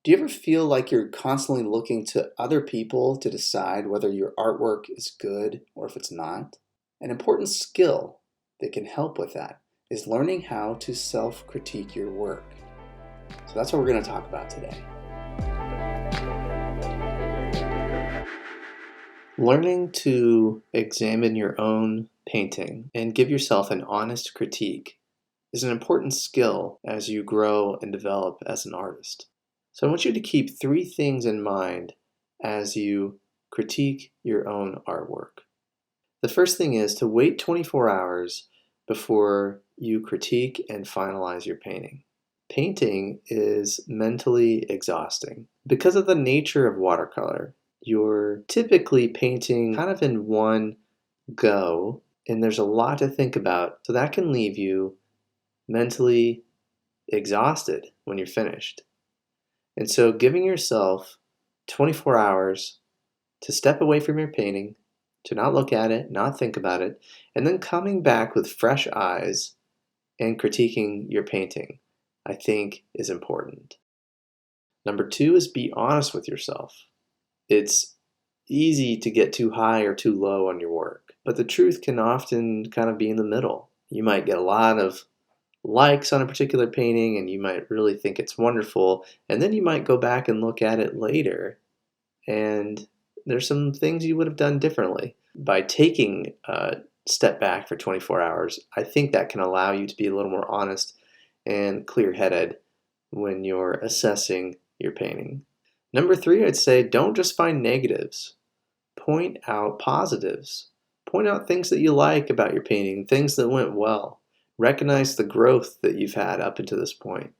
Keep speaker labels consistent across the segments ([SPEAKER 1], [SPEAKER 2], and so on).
[SPEAKER 1] Do you ever feel like you're constantly looking to other people to decide whether your artwork is good or if it's not? An important skill that can help with that is learning how to self-critique your work. So that's what we're going to talk about today. Learning to examine your own painting and give yourself an honest critique is an important skill as you grow and develop as an artist. So I want you to keep three things in mind as you critique your own artwork. The first thing is to wait 24 hours before you critique and finalize your painting. Painting is mentally exhausting. Because of the nature of watercolor, you're typically painting kind of in one go, and there's a lot to think about, so that can leave you mentally exhausted when you're finished. And so giving yourself 24 hours to step away from your painting, to not look at it, not think about it, and then coming back with fresh eyes and critiquing your painting, I think is important. Number two is be honest with yourself. It's easy to get too high or too low on your work, but the truth can often kind of be in the middle. You might get a lot of likes on a particular painting and you might really think it's wonderful, and then you might go back and look at it later and there's some things you would have done differently. By taking a step back for 24 hours, I think that can allow you to be a little more honest and clear-headed when you're assessing your painting. Number three, I'd say don't just find negatives. Point out positives. Point out things that you like about your painting, things that went well. Recognize the growth that you've had up until this point.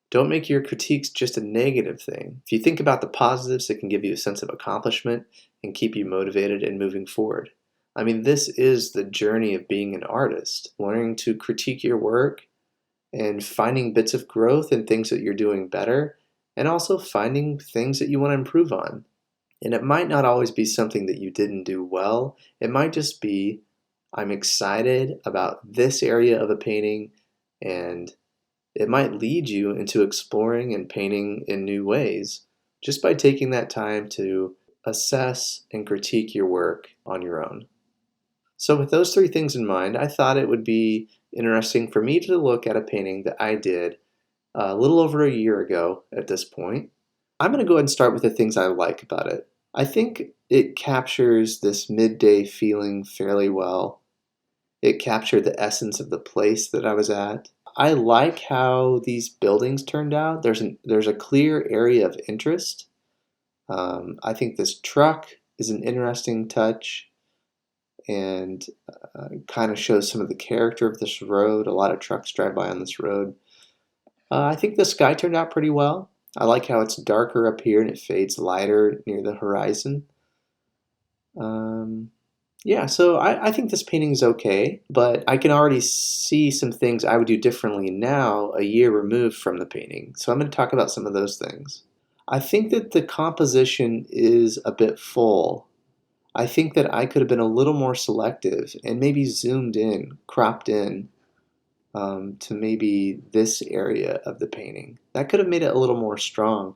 [SPEAKER 1] Don't make your critiques just a negative thing. If you think about the positives, it can give you a sense of accomplishment and keep you motivated and moving forward. I mean, this is the journey of being an artist, learning to critique your work and finding bits of growth and things that you're doing better, and also finding things that you want to improve on. And it might not always be something that you didn't do well. It might just be, I'm excited about this area of a painting, and it might lead you into exploring and painting in new ways just by taking that time to assess and critique your work on your own. So with those three things in mind, I thought it would be interesting for me to look at a painting that I did a little over a year ago at this point. I'm going to go ahead and start with the things I like about it. I think it captures this midday feeling fairly well. It captured the essence of the place that I was at. I like how these buildings turned out. There's a clear area of interest. I think this truck is an interesting touch and kind of shows some of the character of this road. A lot of trucks drive by on this road. I think the sky turned out pretty well. I like how it's darker up here and it fades lighter near the horizon. Yeah, so I think this painting is okay, but I can already see some things I would do differently now, a year removed from the painting. So I'm going to talk about some of those things. I think that the composition is a bit full. I think that I could have been a little more selective and maybe zoomed in, cropped in to maybe this area of the painting. That could have made it a little more strong.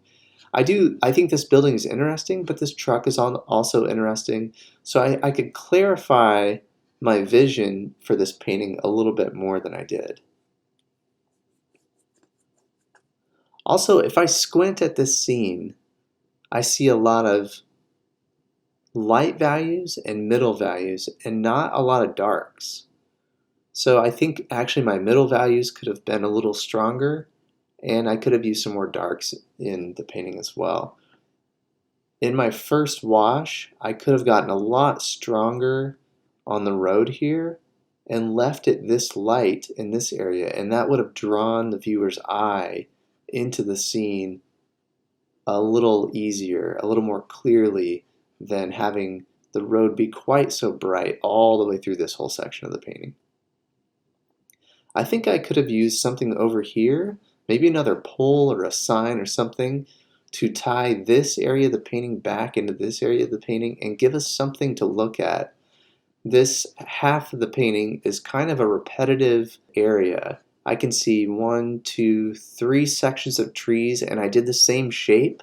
[SPEAKER 1] I think this building is interesting, but this truck is also interesting. So I could clarify my vision for this painting a little bit more than I did. Also, if I squint at this scene, I see a lot of light values and middle values and not a lot of darks. So I think actually my middle values could have been a little stronger, and I could have used some more darks in the painting as well. In my first wash, I could have gotten a lot stronger on the road here and left it this light in this area, and that would have drawn the viewer's eye into the scene a little easier, a little more clearly than having the road be quite so bright all the way through this whole section of the painting. I think I could have used something over here, maybe another pole or a sign or something, to tie this area of the painting back into this area of the painting and give us something to look at. This half of the painting is kind of a repetitive area. I can see 1, 2, 3 sections of trees, and I did the same shape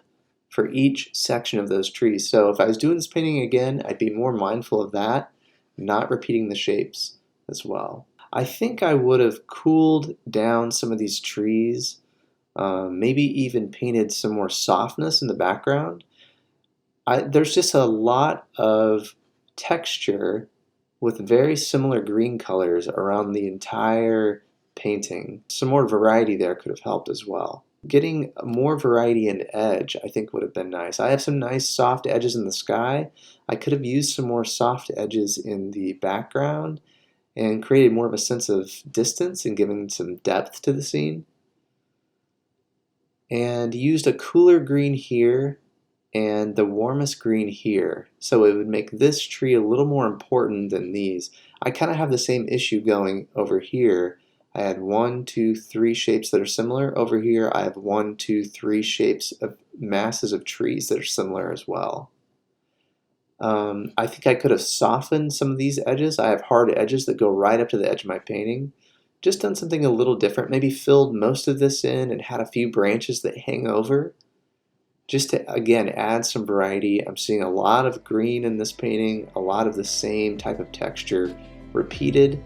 [SPEAKER 1] for each section of those trees. So if I was doing this painting again, I'd be more mindful of that, not repeating the shapes as well. I think I would have cooled down some of these trees, maybe even painted some more softness in the background. There's just a lot of texture with very similar green colors around the entire painting. Some more variety there could have helped as well. Getting more variety in edge, I think, would have been nice. I have some nice soft edges in the sky. I could have used some more soft edges in the background and created more of a sense of distance and given some depth to the scene. And used a cooler green here and the warmest green here, so it would make this tree a little more important than these. I kind of have the same issue going over here. I had 1, 2, 3 shapes that are similar. Over here I have 1, 2, 3 shapes of masses of trees that are similar as well. I think I could have softened some of these edges. I have hard edges that go right up to the edge of my painting. Just done something a little different, maybe filled most of this in and had a few branches that hang over. Just to, again, add some variety. I'm seeing a lot of green in this painting, a lot of the same type of texture repeated,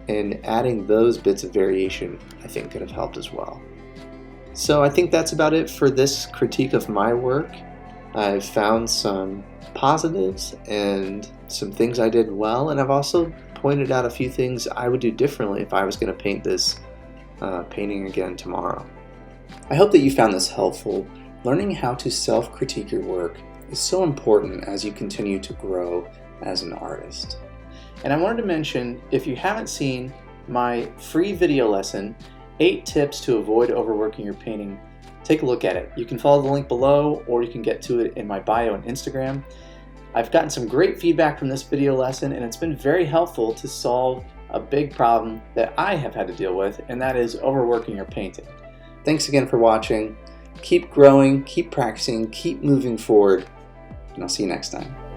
[SPEAKER 1] and adding those bits of variation I think could have helped as well. So I think that's about it for this critique of my work. I've found some positives and some things I did well, and I've also pointed out a few things I would do differently if I was going to paint this painting again tomorrow. I hope that you found this helpful. Learning how to self-critique your work is so important as you continue to grow as an artist. And I wanted to mention, if you haven't seen my free video lesson, 8 tips to avoid overworking your painting, take a look at it. You can follow the link below, or you can get to it in my bio on Instagram. I've gotten some great feedback from this video lesson, and it's been very helpful to solve a big problem that I have had to deal with, and that is overworking your painting. Thanks again for watching. Keep growing, keep practicing, keep moving forward, and I'll see you next time.